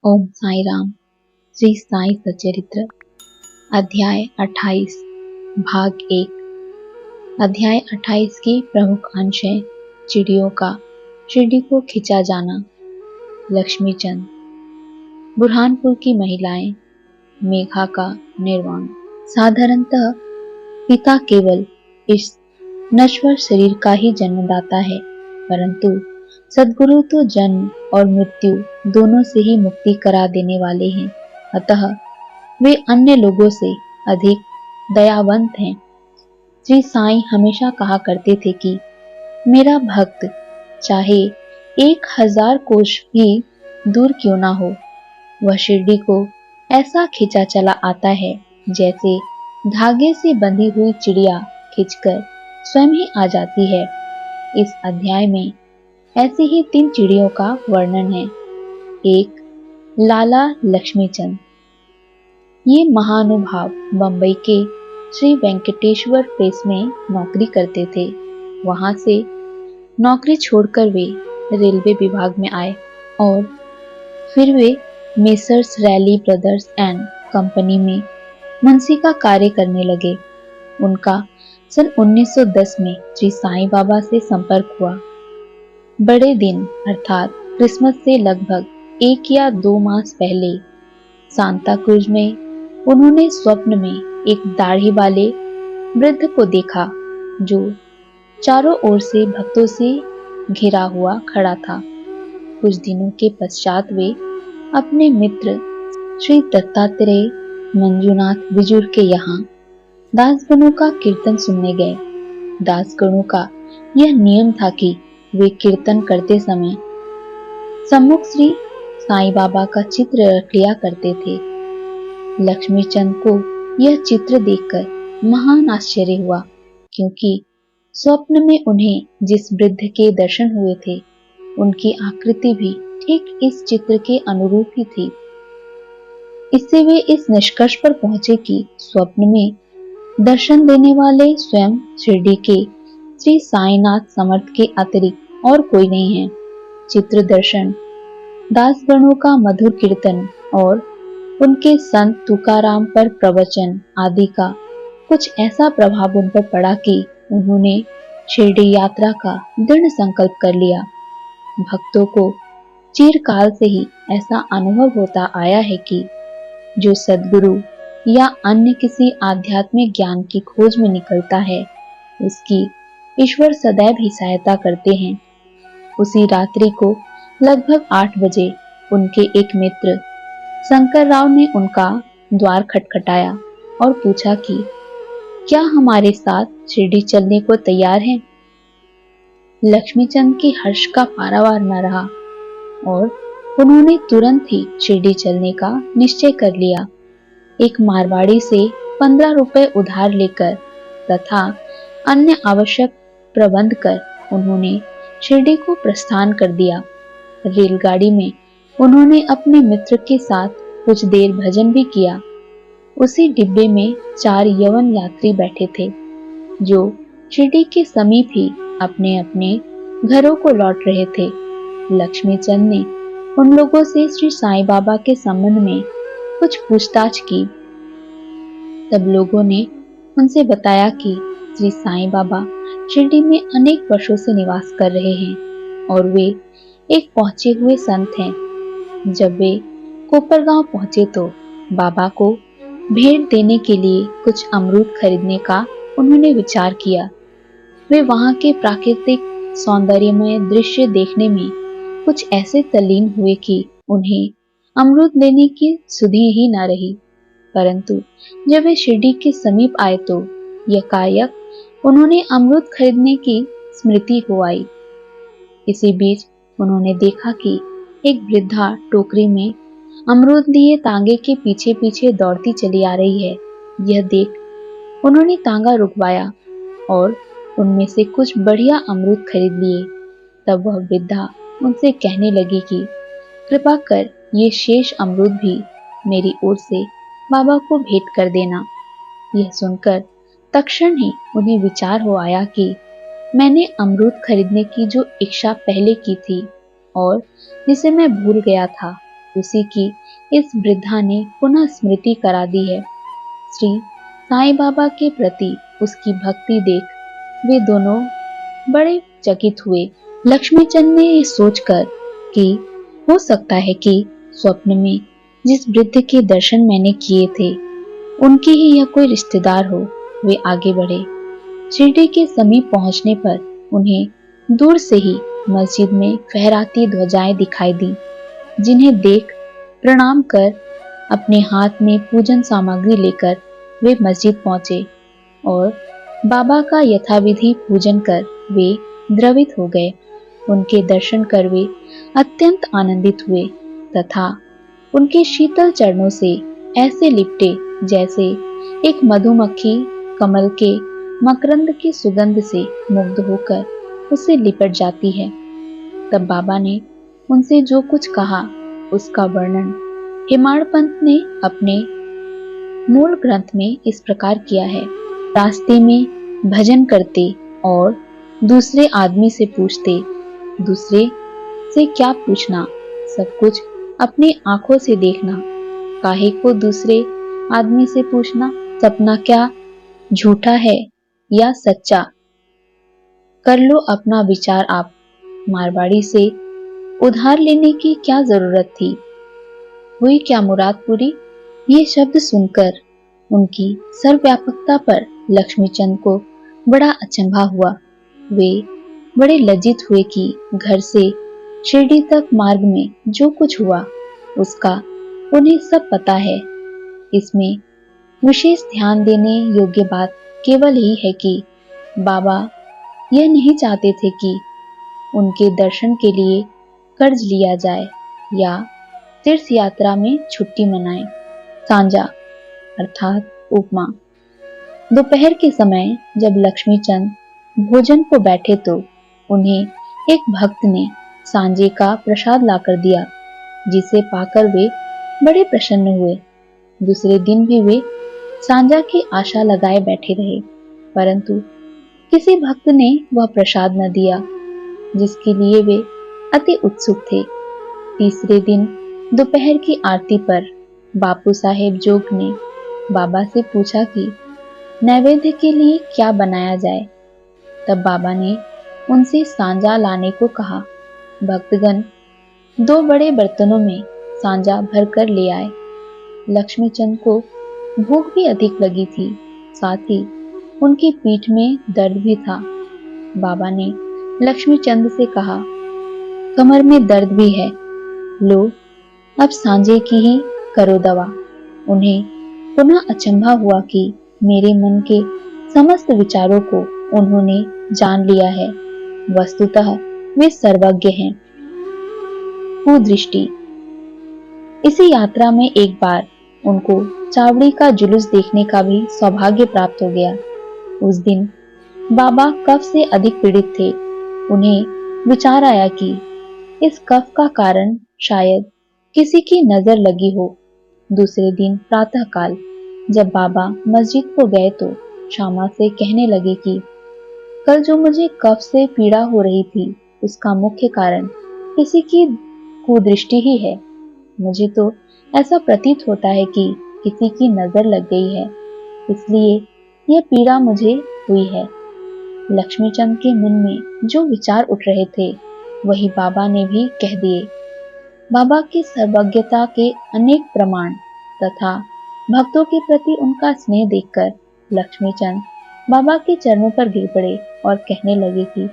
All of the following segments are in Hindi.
ओम साई राम। श्री साई सचरित्र अध्याय 28 भाग 1। अध्याय 28 की प्रमुख अंश है चिड़ियों का शिरडी को खिंचा जाना। लक्ष्मीचंद। बुरहानपुर की महिलाएं। मेघा का निर्वाण। साधारणतः पिता केवल इस नश्वर शरीर का ही जन्मदाता है, परंतु सद्गुरु तो जन्म और मृत्यु दोनों से ही मुक्ति करा देने वाले हैं। अतः वे अन्य लोगों से अधिक दयावंत हैं। श्री साईं हमेशा कहा करते थे कि मेरा भक्त चाहे 1000 कोष भी दूर क्यों ना हो, वह शिरडी को ऐसा खिंचा चला आता है जैसे धागे से बंधी हुई चिड़िया खिंचकर स्वयं ही आ जाती है। इस अध्याय में ऐसी ही 3 चिड़ियों का वर्णन है। एक, लाला लक्ष्मीचंद। ये महानुभाव बंबई के श्री वेंकटेश्वर प्रेस में नौकरी करते थे। वहां से नौकरी छोड़कर वे रेलवे विभाग में आए और फिर वे messrs Ralli brothers and company में मुंशी का कार्य करने लगे। उनका सन 1910 में श्री साईं बाबा से संपर्क हुआ। बड़े दिन अर्थात क्रिसमस से लगभग 1 या 2 मास पहले सांता क्रूज में उन्होंने स्वप्न में एक दाढ़ी वाले वृद्ध को देखा जो चारों ओर से भक्तों से घिरा हुआ खड़ा था। कुछ दिनों के पश्चात वे अपने मित्र श्री दत्तात्रेय मंजूनाथ बिजुर के यहाँ दासगणों का कीर्तन सुनने गए। दासगणों का यह नियम था कि वे कीर्तन करते समय सम्मुख श्री साईं बाबा का चित्र रख लिया करते थे। लक्ष्मीचंद को यह चित्र देखकर महान आश्चर्य हुआ, क्योंकि स्वप्न में उन्हें जिस वृद्ध के दर्शन हुए थे उनकी आकृति भी ठीक इस चित्र के अनुरूप ही थी। इससे वे इस निष्कर्ष पर पहुंचे कि स्वप्न में दर्शन देने वाले स्वयं शिरडी के श्री साईनाथ समर्थ के अतिरिक्त और कोई नहीं है। चित्र दर्शन, दासगणों का मधुर कीर्तन और उनके संत तुकाराम पर प्रवचन आदि का कुछ ऐसा प्रभाव उन पर पड़ा कि उन्होंने शिरडी यात्रा का दृढ़ संकल्प कर लिया। भक्तों को चिरकाल से ही ऐसा अनुभव होता आया है कि जो सद्गुरु या अन्य किसी आध्यात्मिक ज्ञान की खोज में निकलता है, उसकी ईश्वर सदैव ही सहायता करते हैं। उसी रात्रि को लगभग 8 बजे उनके एक मित्र शंकर राव ने उनका द्वार खटखटाया और पूछा कि क्या हमारे साथ शिरडी चलने को तैयार हैं? लक्ष्मीचंद के हर्ष का पारावार न रहा और उन्होंने तुरंत ही शिरडी चलने का निश्चय कर लिया। एक मारवाड़ी से 15 रुपए उधार लेकर तथा अन्य आवश्यक प्रबंध कर उन्होंने शिरडी को प्रस्थान कर दिया। रेलगाड़ी में उन्होंने अपने मित्र के साथ कुछ देर भजन भी किया। उसी डिब्बे में 4 यवन यात्री बैठे थे जो शिरडी के समीप ही अपने अपने घरों को लौट रहे थे। लक्ष्मीचंद ने उन लोगों से श्री साईं बाबा के संबंध में कुछ पूछताछ की। तब लोगों ने उनसे बताया कि श्री साईं बाबा शिरडी में अनेक वर्षों से निवास कर रहे हैं और वे एक पहुंचे हुए संत हैं। जब वे कोपरगांव पहुंचे तो बाबा को भेंट देने के लिए कुछ अमरूद खरीदने का उन्होंने विचार किया। वे वहां के प्राकृतिक सौंदर्यमय दृश्य देखने में कुछ ऐसे तल्लीन हुए कि उन्हें अमरूद लेने की सुधि ही न रही। परंतु जब वे शिरडी के समीप आए तो यकायक उन्होंने अमरूद खरीदने की स्मृति हो आई। इसी बीच उन्होंने देखा कि एक वृद्धा टोकरी में अमरूद लिए तांगे के पीछे पीछे दौड़ती चली आ रही है। यह देख उन्होंने तांगा रुकवाया और उनमें से कुछ बढ़िया अमरूद खरीद लिए। तब वह वृद्धा उनसे कहने लगी कि कृपा कर ये शेष अमरूद भी मेरी ओर से बाबा को भेंट कर देना। यह सुनकर तत्क्षण ही उन्हें विचार हो आया कि मैंने अमरूद खरीदने की जो इच्छा पहले की थी और जिसे मैं भूल गया था, उसी की इस वृद्धा ने पुनः स्मृति करा दी है। श्री साईं बाबा के प्रति उसकी भक्ति देख वे दोनों बड़े चकित हुए। लक्ष्मीचंद ने ये सोचकर कि हो सकता है कि स्वप्न में जिस वृद्ध के दर्शन मैंने किए थे उनके ही यह कोई रिश्तेदार हो, वे आगे बढ़े। शिरडी के समीप पहुंचने पर उन्हें दूर से ही मस्जिद में फहराती ध्वजाएं दिखाई दी, जिन्हें देख प्रणाम कर अपने हाथ में पूजन सामग्री लेकर वे मस्जिद पहुंचे और बाबा का यथाविधि पूजन कर वे द्रवित हो गए। उनके दर्शन कर वे अत्यंत आनंदित हुए तथा उनके शीतल चरणों से ऐसे लिपटे जैसे एक मधुमक्खी कमल के मकरंद की सुगंध से मुग्ध होकर उससे लिपट जाती है। तब बाबा ने उनसे जो कुछ कहा उसका वर्णन हेमाड़ पंत ने अपने मूल ग्रंथ में इस प्रकार किया है। रास्ते में भजन करते और दूसरे आदमी से पूछते, दूसरे से क्या पूछना, सब कुछ अपनी आंखों से देखना, काहे को दूसरे आदमी से पूछना, सपना क्या झूठा है या सच्चा, कर लो अपना विचार आप, मारवाड़ी से उधार लेने की क्या जरूरत थी, हुई क्या मुराद पूरी। ये शब्द सुनकर उनकी सर्वव्यापकता पर लक्ष्मीचंद को बड़ा अचंभा हुआ। वे बड़े लज्जित हुए कि घर से शिरडी तक मार्ग में जो कुछ हुआ उसका उन्हें सब पता है। इसमें विशेष ध्यान देने योग्य बात केवल ही है कि बाबा यह नहीं चाहते थे कि उनके दर्शन के लिए कर्ज लिया जाए या तीर्थ यात्रा में छुट्टी मनाएं। सांझा अर्थात उपमा। दोपहर के समय जब लक्ष्मीचंद भोजन को बैठे तो उन्हें एक भक्त ने सांझे का प्रसाद लाकर दिया, जिसे पाकर वे बड़े प्रसन्न हुए। दूसरे दिन भी वे सांझा की आशा लगाए बैठे रहे, परंतु किसी भक्त ने वह प्रसाद न दिया जिसके लिए वे अति उत्सुक थे। तीसरे दिन दोपहर की आरती पर बापू साहेब जोग ने बाबा से पूछा कि नैवेद्य के लिए क्या बनाया जाए। तब बाबा ने उनसे सांझा लाने को कहा। भक्तगण 2 बड़े बर्तनों में सांझा भरकर ले आए। लक्ष्मीचंद को भूख भी अधिक लगी थी, साथ ही उनकी पीठ में दर्द भी था। बाबा ने लक्ष्मीचंद से कहा, कमर में दर्द भी है, लो अब सांझे की ही करो दवा। उन्हें पुनः अचंभा हुआ कि मेरे मन के समस्त विचारों को उन्होंने जान लिया है। वस्तुतः वे सर्वज्ञ हैं। कुदृष्टि। इसी यात्रा में एक बार उनको चावड़ी का जुलूस देखने का भी सौभाग्य प्राप्त हो गया। उस दिन बाबा कफ से अधिक पीड़ित थे। उन्हें विचार आया कि इस कफ का कारण शायद किसी की नजर लगी हो। दूसरे दिन प्रातःकाल जब बाबा मस्जिद को गए तो श्यामा से कहने लगे कि कल जो मुझे कफ से पीड़ा हो रही थी उसका मुख्य कारण किसी की कुदृष्टि ही है। मुझे तो ऐसा प्रतीत होता है कि किसी की नजर लग गई है, इसलिए यह पीड़ा मुझे हुई है। लक्ष्मीचंद के मन में जो विचार उठ रहे थे वही बाबा ने भी कह दिए। बाबा की सर्वज्ञता के अनेक प्रमाण तथा भक्तों के प्रति उनका स्नेह देखकर लक्ष्मीचंद बाबा के चरणों पर गिर पड़े और कहने लगे कि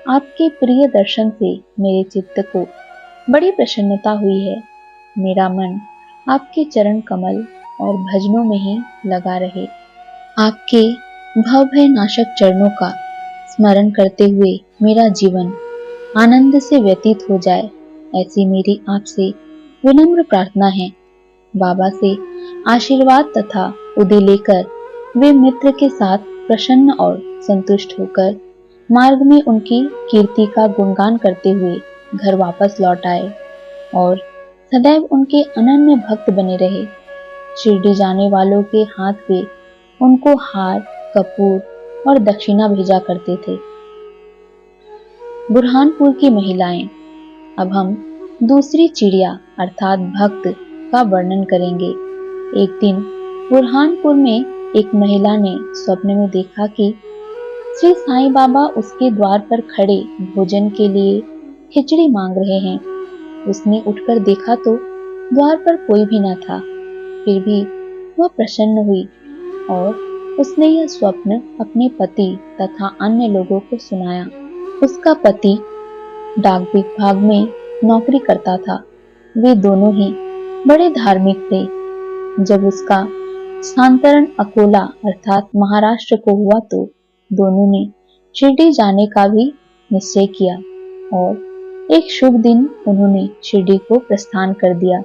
आपके प्रिय दर्शन से मेरे चित्त को बड़ी प्रसन्नता हुई है। मेरा मन आपके चरण कमल और भजनों में ही लगा रहे। आपके भवभय नाशक चरणों का स्मरण करते हुए मेरा जीवन आनंद से व्यतीत हो जाए, ऐसी मेरी आपसे विनम्र प्रार्थना है। बाबा से आशीर्वाद तथा उदी लेकर वे मित्र के साथ प्रसन्न और संतुष्ट होकर मार्ग में उनकी कीर्ति का गुणगान करते हुए घर वापस लौट आए और सदैव उनके अनन्य भक्त बने रहे। शिरडी जाने वालों के हाथ वे उनको हार, कपूर और दक्षिणा भेजा करते थे। बुरहानपुर की महिलाएं। अब हम दूसरी चिड़िया अर्थात भक्त का वर्णन करेंगे। एक दिन बुरहानपुर में एक महिला ने स्वप्न में देखा कि श्री साईं बाबा उसके द्वार पर खड़े भोजन के लिए खिचड़ी मांग रहे हैं। उसने उठकर देखा तो द्वार पर कोई भी न था। फिर भी वह प्रसन्न हुई और उसने यह स्वप्न अपने पति तथा अन्य लोगों को सुनाया। उसका पति डाक विभाग में नौकरी करता था। वे दोनों ही बड़े धार्मिक थे। जब उसका स्थानांतरण अकोला अर्थात महाराष्ट्र को हुआ तो दोनों ने शिरडी जाने का भी निश्चय किया और एक शुभ दिन उन्होंने शिरडी को प्रस्थान कर दिया।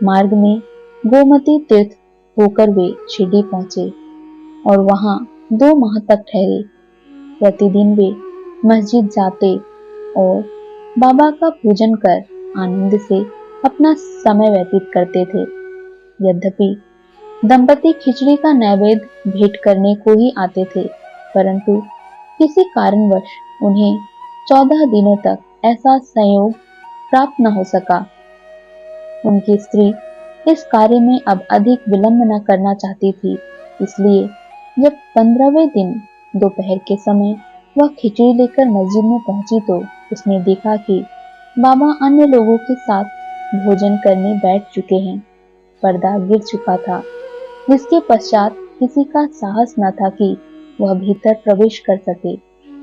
मार्ग में गोमती तीर्थ होकर वे शिरडी पहुंचे और वहां 2 माह तक ठहरे। प्रतिदिन वे मस्जिद जाते और बाबा का पूजन कर आनंद से अपना समय व्यतीत करते थे। यद्यपि दंपति खिचड़ी का नैवेद्य भेंट करने को ही आते थे, परंतु किसी कारणवश उन्हें 14 दिनों तक ऐसा संयोग प्राप्त न हो सका। उनकी स्त्री इस कार्य में अब अधिक विलंब न करना चाहती थी, इसलिए जब 15वें दिन दोपहर के समय वह खिचड़ी लेकर मस्जिद में पहुंची तो उसने देखा कि बाबा अन्य लोगों के साथ भोजन करने बैठ चुके हैं। पर्दा गिर चुका था, जिसके पश्चात किसी का साहस न था कि वह भीतर प्रवेश कर सके,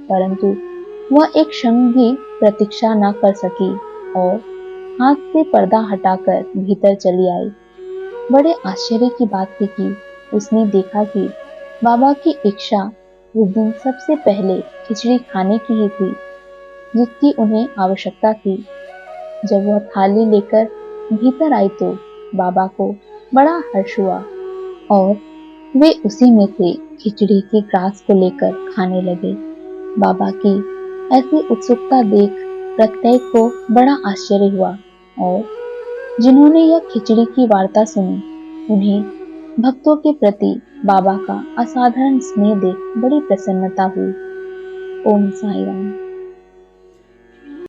परंतु वह एक क्षण भी प्रतीक्षा न कर सकी और हाथ से पर्दा हटाकर भीतर चली आई। बड़े आश्चर्य की बात थी कि उसने देखा कि बाबा की इच्छा उस दिन सबसे पहले खिचड़ी खाने की ही थी, जिसकी उन्हें आवश्यकता थी। जब वह थाली लेकर भीतर आई तो बाबा को बड़ा हर्ष हुआ और वे उसी में से खिचड़ी की ग्रास को लेकर खाने लगे। बाबा की ऐसी उत्सुकता देख प्रत्येक को बड़ा आश्चर्य हुआ और जिन्होंने यह खिचड़ी की वार्ता सुनी, उन्हें भक्तों के प्रति बाबा का असाधारण स्नेह देख बड़ी प्रसन्नता हुई। ओम साईं राम।